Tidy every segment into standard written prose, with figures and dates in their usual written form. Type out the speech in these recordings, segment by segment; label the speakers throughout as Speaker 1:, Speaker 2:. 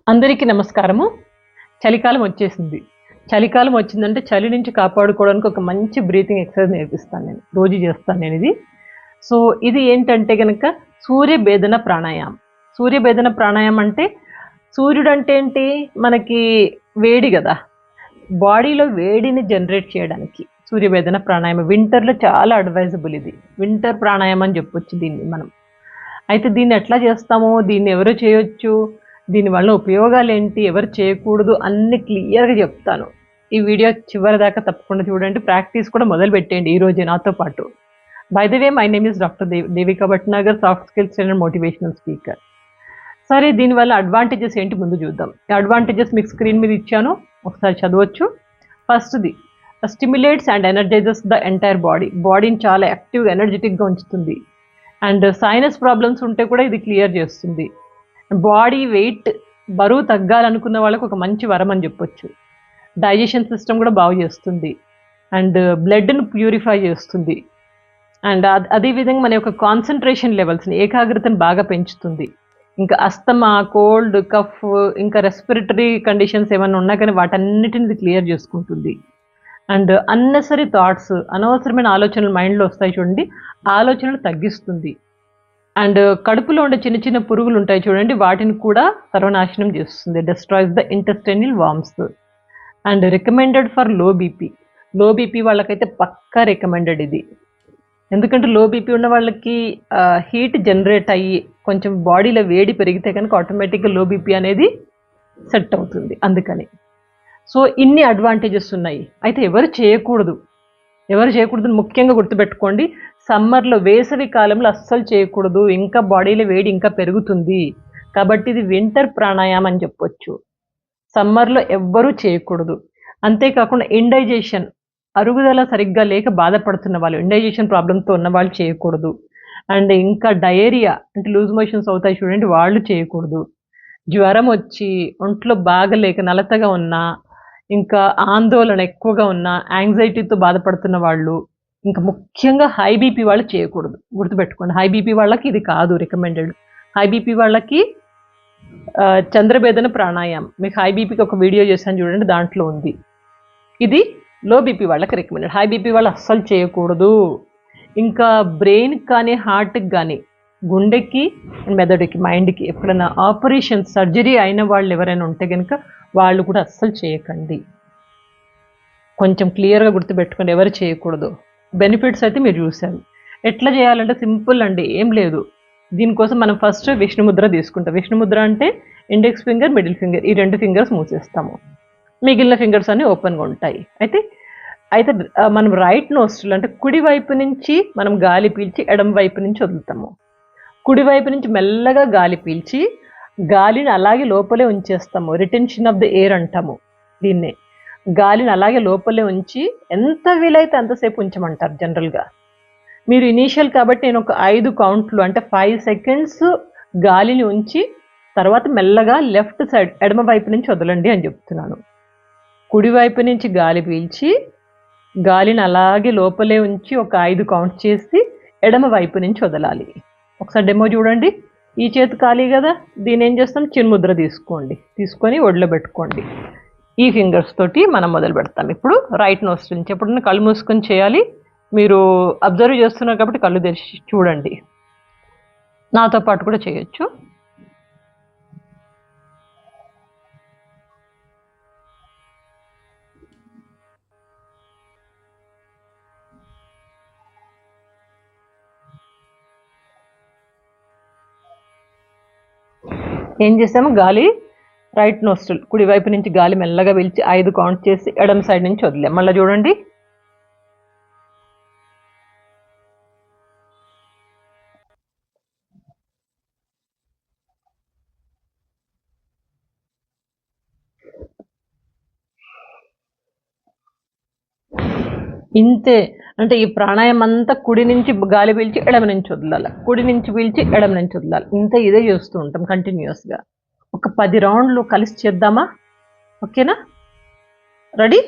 Speaker 1: అందరికీ నమస్కారము. చలికాలం వచ్చేసింది. చలికాలం వచ్చిందంటే చలి నుంచి కాపాడుకోవడానికి ఒక మంచి బ్రీతింగ్ ఎక్సర్సైజ్ నేర్పిస్తాను నేను. రోజు చేస్తాను నేనిది. సో, ఇది ఏంటంటే గనక సూర్యభేదన ప్రాణాయామం. సూర్యభేదన ప్రాణాయామం అంటే సూర్యుడంటే ఏంటి? మనకి వేడి గదా! బాడీలో వేడిని జనరేట్ చేయడానికి సూర్యభేదన ప్రాణాయామం. వింటర్‌లో చాలా అడ్వైజబుల్ ఇది. వింటర్ ప్రాణాయామం అని చెప్పొచ్చు దీన్ని మనం. అయితే దీన్ని ఎట్లా చేస్తాము? దీన్ని ఎవరు చేయొచ్చు? దీనివల్ల ఉపయోగాలేంటి? ఎవరు చేయకూడదు? అన్నీ క్లియర్‌గా చెప్తాను. ఈ వీడియో చివరి దాకా తప్పకుండా చూడండి. ప్రాక్టీస్ కూడా మొదలుపెట్టేయండి ఈరోజే నాతో పాటు. By the way my name is doctor Devika Bhatnagar, soft skills and motivational speaker. సరే దీనివల్ల అడ్వాంటేజెస్ ఏంటి ముందు చూద్దాం. అడ్వాంటేజెస్ మీకు స్క్రీన్ మీద ఇచ్చాను. ఒకసారి చదవచ్చు. ఫస్ట్‌ది stimulates and energises the entire body. బాడీని చాలా యాక్టివ్‌గా, ఎనర్జిటిక్‌గా ఉంచుతుంది. అండ్ సైనస్ ప్రాబ్లమ్స్ ఉంటే కూడా ఇది క్లియర్ చేస్తుంది. బాడీ వెయిట్ బరువు తగ్గాలనుకున్న వాళ్ళకి ఒక మంచి వరం అని చెప్పొచ్చు. డైజెషన్ సిస్టమ్ కూడా బాగు చేస్తుంది. అండ్ బ్లడ్‌ను ప్యూరిఫై చేస్తుంది. అండ్ అదేవిధంగా మన యొక్క కాన్సంట్రేషన్ లెవెల్స్‌ని, ఏకాగ్రతను బాగా పెంచుతుంది. ఇంకా అస్తమా, కోల్డ్, కఫ్, ఇంకా రెస్పిరేటరీ కండిషన్స్ ఏమన్నా ఉన్నా కానీ వాటన్నిటిని ఇది క్లియర్ చేసుకుంటుంది. అండ్ అన్నెసరీ థాట్స్, అనవసరమైన ఆలోచనలు మైండ్‌లో వస్తాయి చూడండి, ఆలోచనలు తగ్గిస్తుంది. అండ్ కడుపులో ఉండే చిన్న చిన్న పురుగులు ఉంటాయి చూడండి, వాటిని కూడా సర్వనాశనం చేస్తుంది. Destroys the intestinal worms. And recommended for low BP. Low BP వాళ్ళకైతే పక్కా రికమెండెడ్ ఇది. ఎందుకంటే లో బీపీ ఉన్న వాళ్ళకి హీట్ జనరేట్ అయ్యి కొంచెం బాడీలో వేడి పెరిగితే కనుక ఆటోమేటిక్గా లో బీపీ అనేది సెట్ అవుతుంది. అందుకని సో ఇన్ని అడ్వాంటేజెస్ ఉన్నాయి. అయితే ఎవరు చేయకూడదు ముఖ్యంగా గుర్తుపెట్టుకోండి. సమ్మర్లో, వేసవి కాలంలో అస్సలు చేయకూడదు. ఇంకా బాడీలో వేడి ఇంకా పెరుగుతుంది. కాబట్టి ఇది వింటర్ ప్రాణాయామం అని చెప్పొచ్చు. సమ్మర్లో ఎవ్వరూ చేయకూడదు. అంతేకాకుండా ఇండైజేషన్, అరుగుదల సరిగ్గా లేక బాధపడుతున్న వాళ్ళు, ఇండైజేషన్ ప్రాబ్లంతో ఉన్న వాళ్ళు చేయకూడదు. అండ్ ఇంకా డయేరియా అంటే లూజ్ మోషన్స్ అవుతాయి చూడండి, వాళ్ళు చేయకూడదు. జ్వరం వచ్చి ఒంట్లో బాగలేక నలతగా ఉన్నా, ఇంకా ఆందోళన ఎక్కువగా ఉన్న, యాంగ్జైటీతో బాధపడుతున్న వాళ్ళు, ఇంకా ముఖ్యంగా హై బీపీ వాళ్ళు చేయకూడదు. గుర్తుపెట్టుకోండి. హై బీపీ వాళ్ళకి ఇది కాదు రికమెండెడ్. హై బీపీ వాళ్ళకి చంద్రభేదన ప్రాణాయామం. మీకు హై బీపీకి ఒక వీడియో చేశాను చూడండి, దాంట్లో ఉంది. ఇది లో బీపీ వాళ్ళకి రికమెండెడ్. హై బీపీ వాళ్ళు అస్సలు చేయకూడదు. ఇంకా బ్రెయిన్కి కానీ, హార్ట్కి కానీ, గుండెకి, మెదడుకి, మైండ్కి ఎప్పుడైనా ఆపరేషన్, సర్జరీ అయిన వాళ్ళు ఎవరైనా ఉంటే కనుక వాళ్ళు కూడా అస్సలు చేయకండి. కొంచెం క్లియర్గా గుర్తుపెట్టుకోండి ఎవరు చేయకూడదు. బెనిఫిట్స్ అయితే మీరు చూశారు. ఎట్లా చేయాలంటే సింపుల్ అండి, ఏం లేదు. దీనికోసం మనం ఫస్ట్ విష్ణుముద్ర తీసుకుంటాం. విష్ణుముద్ర అంటే ఇండెక్స్ ఫింగర్, మిడిల్ ఫింగర్, ఈ 2 ఫింగర్స్ మూసేస్తాము. మిగిలిన ఫింగర్స్ అన్నీ ఓపెన్గా ఉంటాయి. అయితే అయితే మనం రైట్ నోస్ట్రిల్ అంటే కుడి వైపు నుంచి మనం గాలి పీల్చి ఎడమ వైపు నుంచి వదులుతాము. కుడి వైపు నుంచి మెల్లగా గాలి పీల్చి గాలిని అలాగే లోపలే ఉంచేస్తాము. రిటెన్షన్ ఆఫ్ ద ఎయిర్ అంటాము దీన్నే. గాలిని అలాగే లోపలే ఉంచి ఎంత వీలైతే అంతసేపు ఉంచమంటారు జనరల్గా. మీరు ఇనీషియల్ కాబట్టి నేను ఒక 5 కౌంట్లు అంటే 5 సెకండ్స్ గాలిని ఉంచి తర్వాత మెల్లగా లెఫ్ట్ సైడ్ ఎడమ వైపు నుంచి వదలండి అని చెప్తున్నాను. కుడివైపు నుంచి గాలి పీల్చి గాలిని అలాగే లోపలే ఉంచి ఒక 5 కౌంట్ చేసి ఎడమ వైపు నుంచి వదలాలి. ఒకసారి డెమో చూడండి. ఈ చేతి ఖాళీ కదా, దీని ఏం చేస్తాం, చిన్ముద్ర తీసుకోండి. తీసుకొని ఒడిలో పెట్టుకోండి. ఈ ఫింగర్స్ తోటి మనం మొదలు పెడతాం. ఇప్పుడు రైట్ నోస్ నుంచి ఎప్పుడన్నా కళ్ళు మూసుకొని చేయాలి. మీరు అబ్జర్వ్ చేస్తున్నారు కాబట్టి కళ్ళు తెరిచి చూడండి. నాతో పాటు కూడా చేయొచ్చు. ఏం చేసాము, గాలి రైట్ నోస్ట్రిల్ కుడివైపు నుంచి గాలి మెల్లగా పీల్చి 5 కౌంట్ చేసి ఎడమ సైడ్ నుంచి వదిలేం. మళ్ళీ చూడండి. ఇంతే. అంటే ఈ ప్రాణాయామం అంతా కుడి నుంచి గాలి పీల్చి ఎడమ నుంచి వదలాలి, కుడి నుంచి పీల్చి ఎడమ నుంచి వదలాలి. ఇంత ఇదే చేస్తూ ఉంటాం కంటిన్యూస్గా. ఒక 10 రౌండ్లు కలిసి చేద్దామా? ఓకేనా? రెడీ?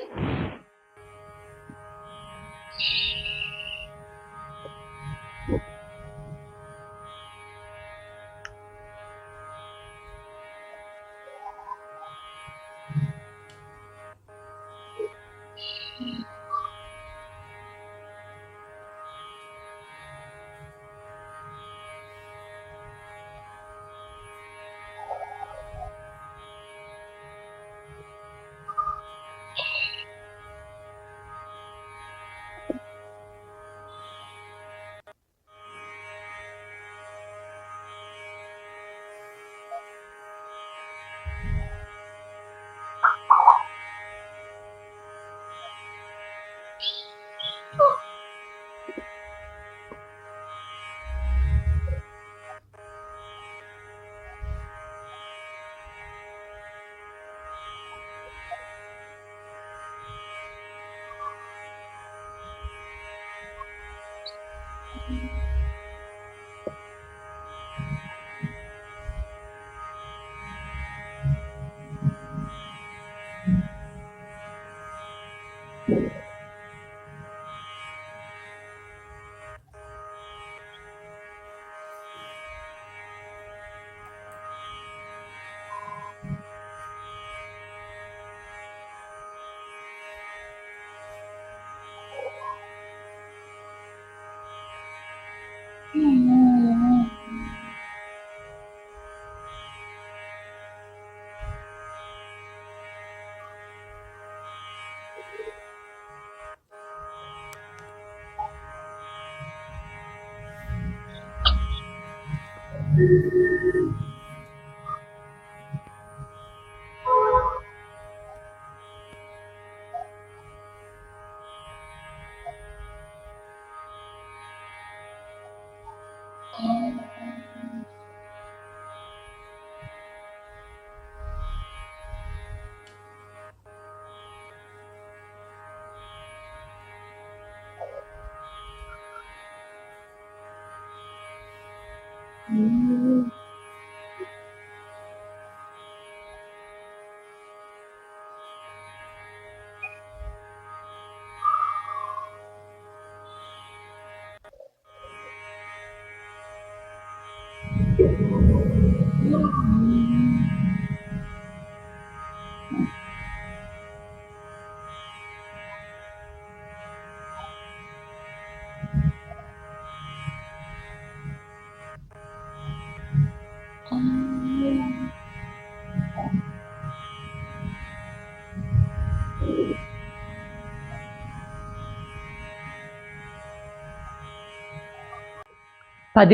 Speaker 1: పది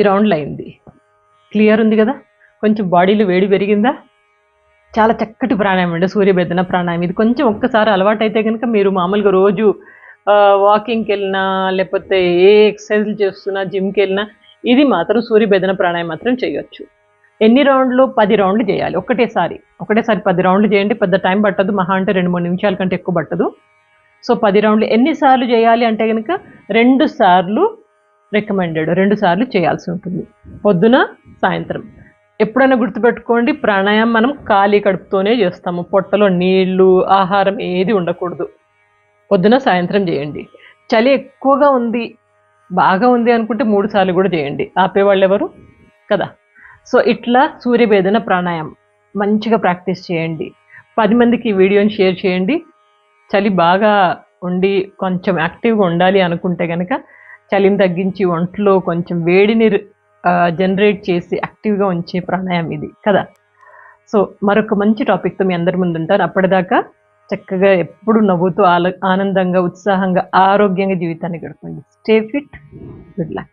Speaker 1: రౌండ్లు అయింది. క్లియర్ ఉంది కదా? కొంచెం బాడీలో వేడి పెరిగిందా? చాలా చక్కటి ప్రాణాయామం అండి సూర్యభేదన ప్రాణాయామం. ఇది కొంచెం ఒక్కసారి అలవాటు అయితే కనుక మీరు మామూలుగా రోజు వాకింగ్కి వెళ్ళినా లేకపోతే ఏ ఎక్సర్సైజ్లు చేస్తున్నా జిమ్కి వెళ్ళినా ఇది మాత్రం సూర్యభేదన ప్రాణాయామం మాత్రం చేయొచ్చు. ఎన్ని రౌండ్లు? 10 రౌండ్లు చేయాలి ఒకటేసారి 10 రౌండ్లు చేయండి. పెద్ద టైం పట్టదు, మహా అంటే 2-3 నిమిషాల కంటే ఎక్కువ పట్టదు. సో 10 రౌండ్లు ఎన్నిసార్లు చేయాలి అంటే కనుక 2 సార్లు రికమెండెడ్, 2 సార్లు చేయాల్సి ఉంటుంది, పొద్దున సాయంత్రం. ఎప్పుడైనా గుర్తుపెట్టుకోండి, ప్రాణాయామం మనం ఖాళీ కడుపుతోనే చేస్తాము, పొట్టలో నీళ్లు ఆహారం ఏది ఉండకూడదు. పొద్దున సాయంత్రం చేయండి. చలి ఎక్కువగా ఉంది, బాగా ఉంది అనుకుంటే 3 సార్లు కూడా చేయండి, ఆపేవాళ్ళు ఎవరు కదా. సో ఇట్లా సూర్యభేదన ప్రాణాయామం మంచిగా ప్రాక్టీస్ చేయండి. 10 మందికి ఈ వీడియోని షేర్ చేయండి. చలి బాగా ఉండి కొంచెం యాక్టివ్గా ఉండాలి అనుకుంటే కనుక చలిని తగ్గించి ఒంట్లో కొంచెం వేడిని జనరేట్ చేసి యాక్టివ్గా ఉంచే ప్రాణాయామం ఇది కదా. సో మరొక మంచి టాపిక్తో మీ అందరి ముందు ఉంటారు. అప్పటిదాకా చక్కగా ఎప్పుడు నవ్వుతూ ఆనందంగా ఉత్సాహంగా ఆరోగ్యంగా జీవితాన్ని గడపండి. Stay fit. Good luck.